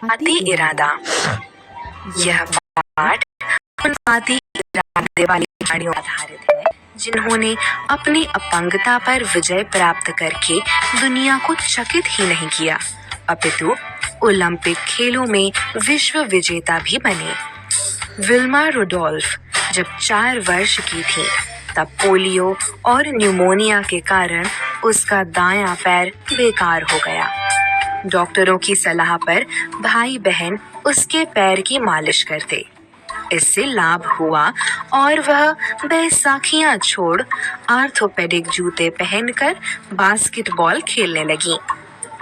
आती इरादा। यह पाठ उन आती इरादे वाली खिलाड़ियों पर आधारित है जिन्होंने अपनी अपंगता पर विजय प्राप्त करके दुनिया को चकित ही नहीं किया, अपितु ओलंपिक खेलों में विश्व विजेता भी बने। विल्मा रुडोल्फ जब 4 वर्ष की थी तब पोलियो और न्यूमोनिया के कारण उसका दायां पैर बेकार हो गया। डॉक्टरों की सलाह पर भाई बहन उसके पैर की मालिश करते। इससे लाभ हुआ और वह बैसाखियां छोड़ ऑर्थोपेडिक जूते पहनकर बास्केटबॉल खेलने लगी।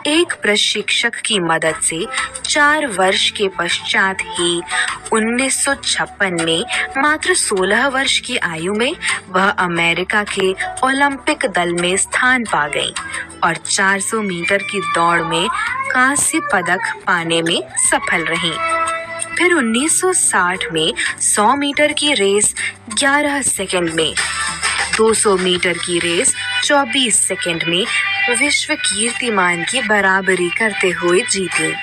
एक प्रशिक्षक की मदद से 4 वर्ष के पश्चात ही 1956 में मात्र 16 वर्ष की आयु में वह अमेरिका के ओलंपिक दल में स्थान पा गई और 400 मीटर की दौड़ में कांस्य पदक पाने में सफल रही। फिर 1960 में 100 मीटर की रेस 11 सेकंड में, 200 मीटर की रेस 24 सेकंड में विश्व कीर्तिमान की बराबरी करते हुए जीती।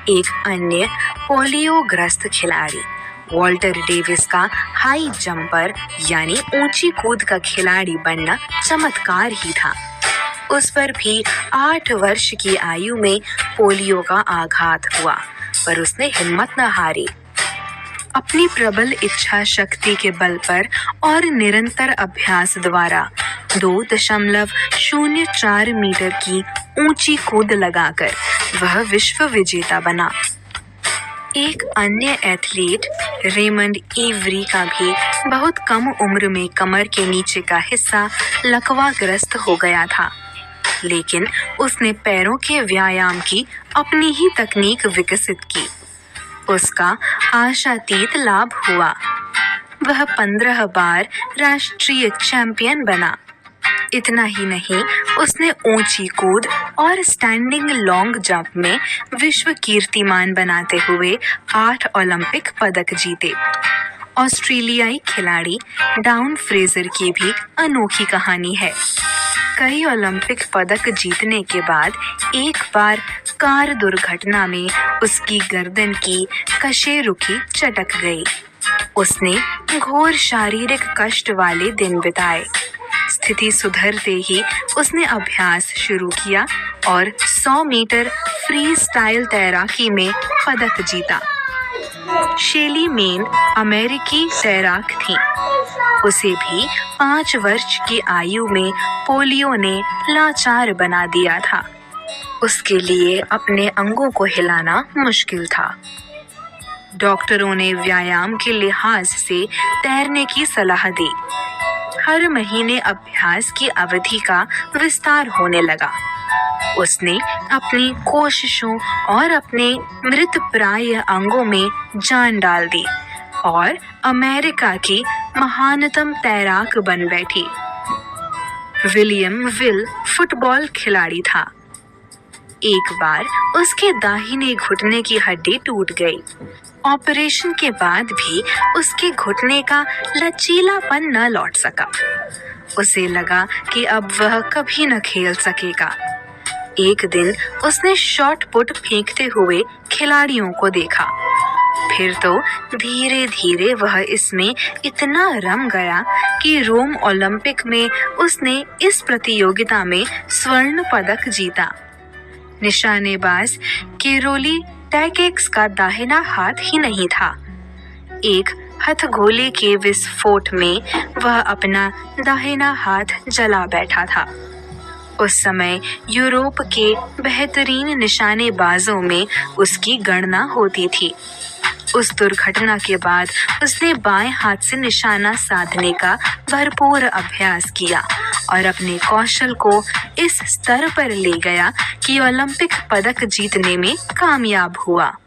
एक अन्य पोलियोग्रस्त खिलाड़ी वॉल्टर डेविस का हाई जंपर यानी ऊंची कूद का खिलाड़ी बनना चमत्कार ही था। उस पर भी 8 वर्ष की आयु में पोलियो का आघात हुआ, पर उसने हिम्मत न हारी। अपनी प्रबल इच्छा शक्ति के बल पर और निरंतर अभ्यास द्वारा 2.04 मीटर की ऊंची कूद लगाकर वह विश्व विजेता बना। एक अन्य एथलीट रेमंड इवरी का भी बहुत कम उम्र में कमर के नीचे का हिस्सा लकवाग्रस्त हो गया था, लेकिन उसने पैरों के व्यायाम की अपनी ही तकनीक विकसित की। उसका आशातीत लाभ हुआ। वह 15 बार राष्ट्रीय चैंपियन बना। इतना ही नहीं, उसने ऊंची कूद और स्टैंडिंग लॉन्ग जंप में विश्व कीर्तिमान बनाते हुए 8 ओलंपिक पदक जीते। ऑस्ट्रेलियाई खिलाड़ी डाउन फ्रेजर की भी अनोखी कहानी है। कई ओलंपिक पदक जीतने के बाद एक बार कार दुर्घटना में उसकी गर्दन की कशेरुकी चटक गई। उसने घोर शारीरिक कष्ट वाले दिन बिताए। स्थिति सुधरते ही उसने अभ्यास शुरू किया और 100 मीटर फ्री स्टाइल तैराकी में पदक जीता। शेली मेन अमेरिकी तैराक थी। उसे भी 5 वर्ष की आयु में पोलियो ने लाचार बना दिया था। उसके लिए अपने अंगों को हिलाना मुश्किल था। डॉक्टरों ने व्यायाम के लिहाज से तैरने की सलाह दी। हर महीने अभ्यास की अवधि का विस्तार होने लगा। उसने अपनी कोशिशों और अपने मृतप्राय अंगों में जान डाल दी और अमेरिका की महानतम तैराक बन बैठी। विलियम विल फुटबॉल खिलाड़ी था। एक बार उसके दाहिने घुटने की हड्डी टूट गई। ऑपरेशन के बाद भी उसके घुटने का लचीलापन न लौट सका। उसे लगा कि अब वह कभी न खेल सकेगा। एक दिन उसने शॉट पुट फेंकते हुए खिलाड़ियों को देखा। फिर तो धीरे धीरे वह इसमें इतना रम गया कि रोम ओलंपिक में उसने इस प्रतियोगिता में स्वर्ण पदक जीता। निशानेबाज केरोली टैकेक्स का दाहिना हाथ ही नहीं था। एक हथगोले के विस्फोट में वह अपना दाहिना हाथ जला बैठा था। उस समय यूरोप के बेहतरीन निशानेबाजों में उसकी गणना होती थी। उस दुर्घटना के बाद उसने बाएं हाथ से निशाना साधने का भरपूर अभ्यास किया और अपने कौशल को इस स्तर पर ले गया कि ओलंपिक पदक जीतने में कामयाब हुआ।